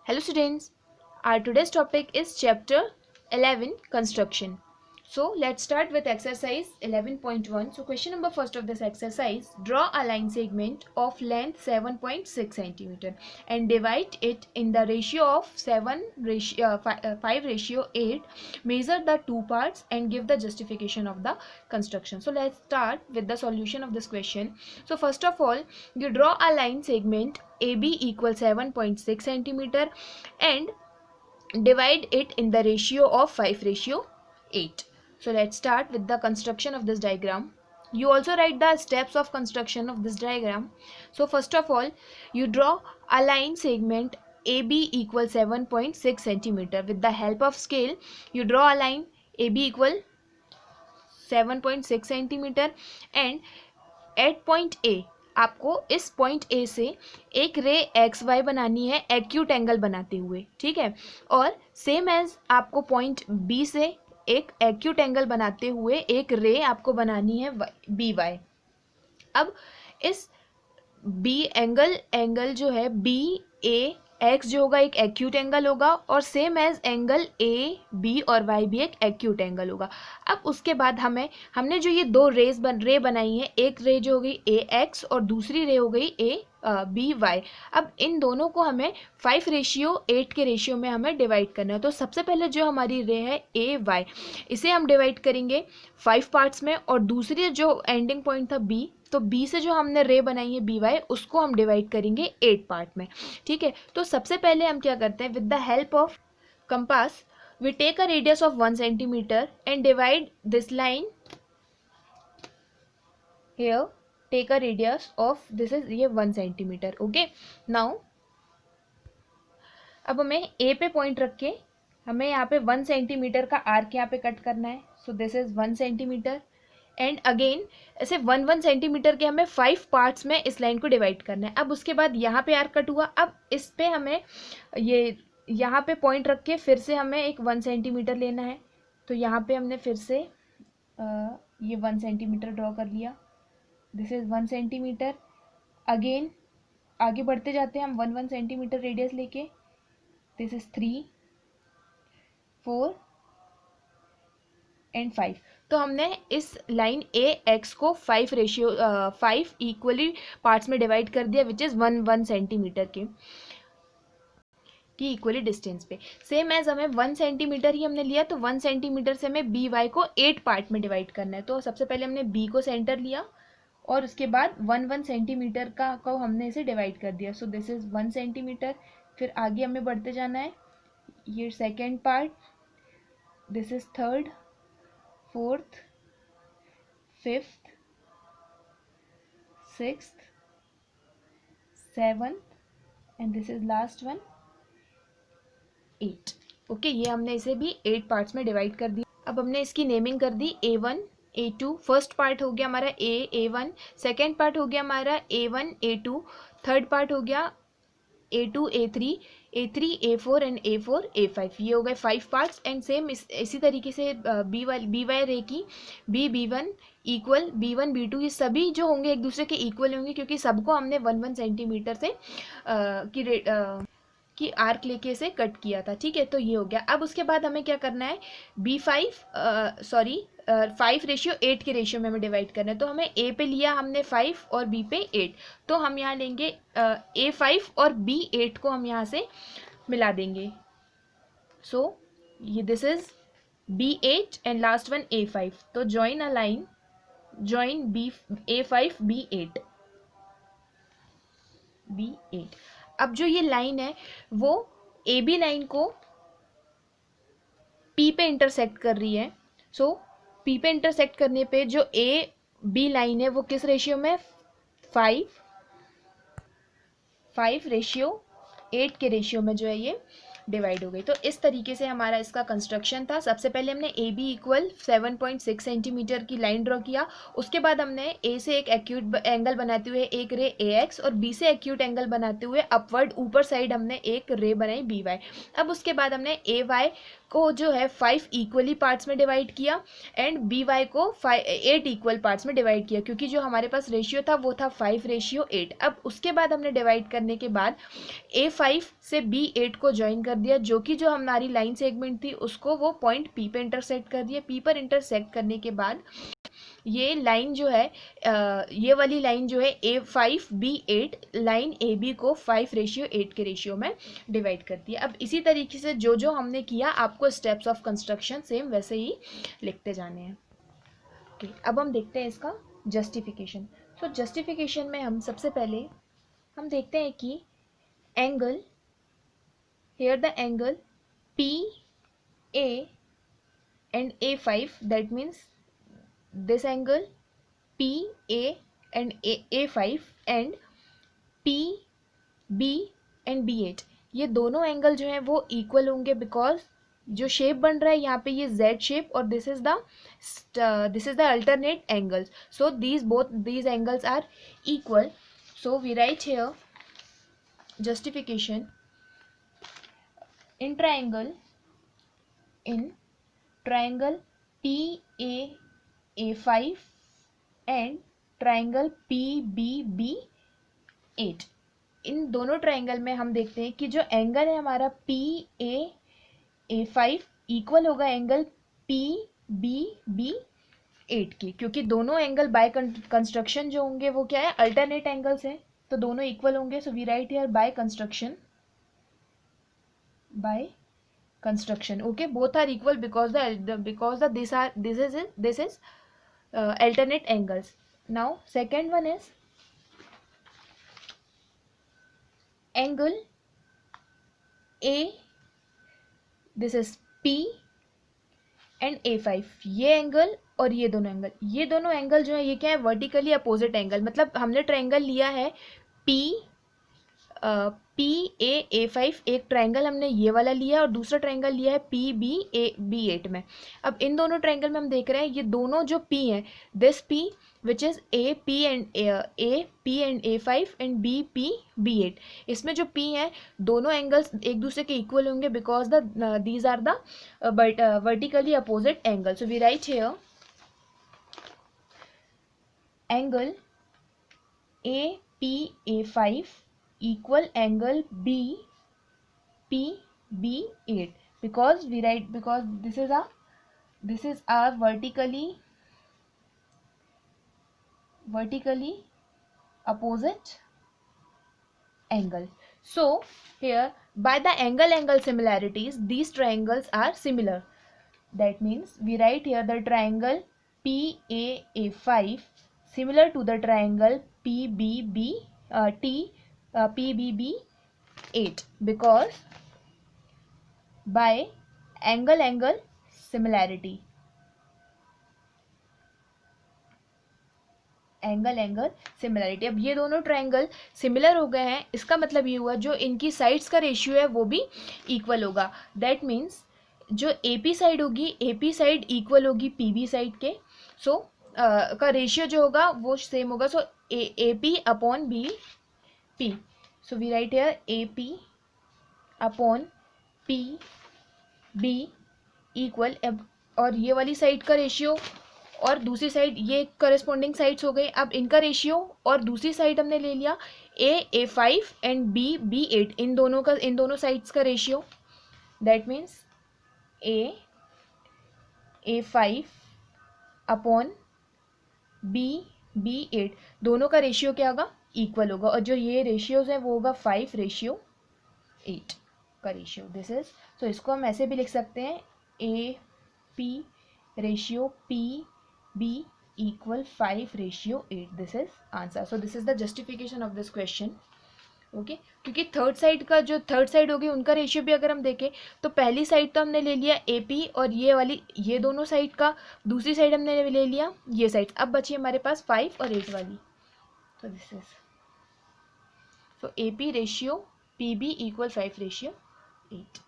Hello students, our today's topic is chapter 11 construction. So let's start with exercise 11.1. So question number first of this exercise, draw a line segment of length 7.6 cm and divide it in the ratio of 5:8. Measure the two parts and give the justification of the construction. So let's start with the solution of this question. So first of all, you draw a line segment AB equals 7.6 cm and divide it in the ratio of 5:8. So let's start with the construction of this diagram. You also write the steps of construction of this diagram. So first of all, you draw a line segment AB equals 7.6 cm. With the help of scale, you draw a line AB equal 7.6 cm and at point A आपको इस point A से एक रे x Y बनानी है acute angle बनाते हुए, ठीक है। और सेम एज आपको पॉइंट बी से एक एक्यूट एंगल बनाते हुए एक रे आपको बनानी है बी वाई। अब इस बी एंगल जो है बी ए एक्स जो होगा एक एक्यूट एंगल होगा और same as angle A B और वाई भी एक एक्यूट एंगल होगा। अब उसके बाद हमने जो ये दो रे बनाई है, एक रे जो हो गई ए एक्स और दूसरी रे हो गई ए बी वाई। अब इन दोनों को हमें 5:8 के रेशियो में हमें डिवाइड करना है। तो सबसे पहले जो हमारी रे है ए वाई, इसे हम डिवाइड करेंगे 5 पार्ट्स में और दूसरी जो एंडिंग पॉइंट था बी, तो बी से जो हमने रे बनाई है बी वाई उसको हम डिवाइड करेंगे 8 पार्ट में, ठीक है। तो सबसे पहले हम क्या करते हैं, with the help of compass we take a radius of 1 cm and divide this line here. Take a radius of this is ये 1 cm, ओके। नाउ अब हमें ए पे पॉइंट रख के हमें यहाँ पे 1 cm का आर्क यहाँ पे कट करना है। So this is 1 cm and again ऐसे 1 cm के हमें 5 पार्ट्स में इस लाइन को डिवाइड करना है। अब उसके बाद यहाँ पे आर्क कट हुआ, अब इस पे हमें ये यहाँ पे पॉइंट रख के फिर से हमें एक 1 cm लेना है। तो यहाँ पे हमने फिर से ये 1 cm ड्रॉ कर लिया। This is 1 cm। अगेन आगे बढ़ते जाते हैं हम 1 cm रेडियस लेके। This is 3, 4 and 5। तो हमने इस लाइन ए एक्स को 5 इक्वली पार्ट्स में डिवाइड कर दिया, विच इज़ 1 cm की इक्वली डिस्टेंस पे। सेम एज हमें 1 cm ही हमने लिया, तो 1 cm से हमें बी वाई को 8 पार्ट में डिवाइड करना है। तो सबसे पहले हमने बी को सेंटर लिया और उसके बाद 1 cm को हमने इसे डिवाइड कर दिया। So this is 1 cm। फिर आगे हमें बढ़ते जाना है, ये second part, this is third, 4th, 5th, 6th, 7th and this is last one 8, okay. ये हमने इसे भी 8 पार्ट्स में डिवाइड कर दिया। अब हमने इसकी नेमिंग कर दी A1 A2। फर्स्ट पार्ट हो गया हमारा A1, सेकेंड पार्ट हो गया हमारा A1 A2, थर्ड पार्ट हो गया A2 A3, A3 A4 and A4 A5। ये हो गए 5 पार्ट्स। एंड सेम इसी तरीके से बी वाई रे की B1 इक्वल B1 B2, ये सभी जो होंगे एक दूसरे के इक्वल होंगे क्योंकि सबको हमने 1 cm से की आर्क लेके इसे कट किया था, ठीक है। तो ये हो गया। अब उसके बाद हमें क्या करना है,5:8 के रेशियो में हमें डिवाइड करना है। तो हमें ए पे लिया हमने 5 और बी पे 8, तो हम यहाँ लेंगे A5 और B8 को हम यहाँ से मिला देंगे। सो ये this is B8 and last one A5। तो join a line, join A5 B8। अब जो ये लाइन है वो ए बी लाइन को पी पे इंटरसेक्ट कर रही है। सो पी पे इंटरसेक्ट करने पे जो ए बी लाइन है वो किस रेशियो में, 5:8 के रेशियो में जो है ये डिवाइड हो गई। तो इस तरीके से हमारा इसका कंस्ट्रक्शन था। सबसे पहले हमने ए बी इक्वल 7.6 cm की लाइन ड्रॉ किया। उसके बाद हमने ए से एक एक्यूट एंगल बनाते हुए एक रे ए एक्स और बी से एक्यूट एंगल बनाते हुए अपवर्ड ऊपर साइड हमने एक रे बनाई बी वाई। अब उसके बाद हमने ए वाई को जो है 5 इक्वली पार्ट्स में डिवाइड किया एंड बी वाई को 8 इक्वल पार्ट्स में डिवाइड किया, क्योंकि जो हमारे पास रेशियो था वो था 5:8। अब उसके बाद हमने डिवाइड करने के बाद A5 से B8 को ज्वाइन कर दिया, जो कि जो हमारी लाइन सेगमेंट थी उसको वो पॉइंट P पे इंटरसेक्ट कर दिया। P पर इंटरसेक्ट करने के बाद ये लाइन जो है ये वाली लाइन जो है A5B8 लाइन AB को 5:8 के रेशियो में डिवाइड करती है। अब इसी तरीके से जो जो हमने किया आपको स्टेप्स ऑफ कंस्ट्रक्शन सेम वैसे ही लिखते जाने हैं। ओके, अब हम देखते हैं इसका जस्टिफिकेशन। सो जस्टिफिकेशन में हम सबसे पहले हम देखते हैं कि angle, here the angle PA and A5, that means this angle PA and A5 and PB and B8, ये दोनों एंगल जो हैं वो इक्वल होंगे, बिकॉज जो शेप बन रहा है यहाँ पे ये Z शेप और this is the alternate angles, so both these angles are equal. So we write here justification. In triangle PAA5 and triangle PBB8, इन दोनों ट्राइंगल में हम देखते हैं कि जो एंगल है हमारा PAA5 इक्वल होगा एंगल PBB8 की, क्योंकि दोनों एंगल बाय कंस्ट्रक्शन जो होंगे वो क्या है, अल्टरनेट एंगल्स हैं, तो दोनों इक्वल होंगे. So we write here by construction, okay, both are equal because this is alternate angles. Now second one is angle A, this is P and A5, ये एंगल और ये दोनों एंगल जो है ये क्या है, वर्टिकली अपोजिट एंगल. मतलब हमने ट्रायंगल लिया है PAA5, एक ट्रायंगल हमने ये वाला लिया और दूसरा ट्रायंगल लिया है PBB8 में. अब इन दोनों ट्रायंगल में हम देख रहे हैं ये दोनों जो P हैं, this P which is AP and A5 and BP B8, इसमें जो P हैं दोनों एंगल्स एक दूसरे के इक्वल होंगे because these are the vertically opposite angle. So we write here angle APA5 equal angle BPB8 because this is our vertically opposite angle. So here by the angle similarities these triangles are similar. That means we write here the triangle PAA5 similar to the triangle PBB8 because by angle similarity. अब ये दोनों triangle similar हो गए हैं, इसका मतलब ये हुआ जो इनकी साइड्स का रेशियो है वो भी इक्वल होगा. दैट मीन्स जो AP साइड होगी, AP साइड इक्वल होगी PB साइड के. सो का रेशियो जो होगा वो सेम होगा. सो AP upon BP. So we write here AP upon PB equal, और ये वाली साइड का रेशियो और दूसरी साइड ये करस्पॉन्डिंग साइड्स हो गई. अब इनका रेशियो और दूसरी साइड हमने ले लिया A5 एंड B8, इन दोनों साइड्स का ratio. That means A5 upon B8 दोनों का रेशियो क्या होगा, इक्वल होगा. और जो ये रेशियोज है वो होगा 5:8 का रेशियो. दिस इज, सो इसको हम ऐसे भी लिख सकते हैं AP ratio PB equal 5:8. This is answer. So this is the justification of this question. Okay, क्योंकि थर्ड साइड होगी उनका रेशियो भी अगर हम देखें तो पहली साइड तो हमने ले लिया AP और ये दोनों साइड का, दूसरी साइड हमने ले लिया ये साइड. अब बची हमारे पास 5 और 8 वाली. So this is, so AP ratio PB equal 5:8.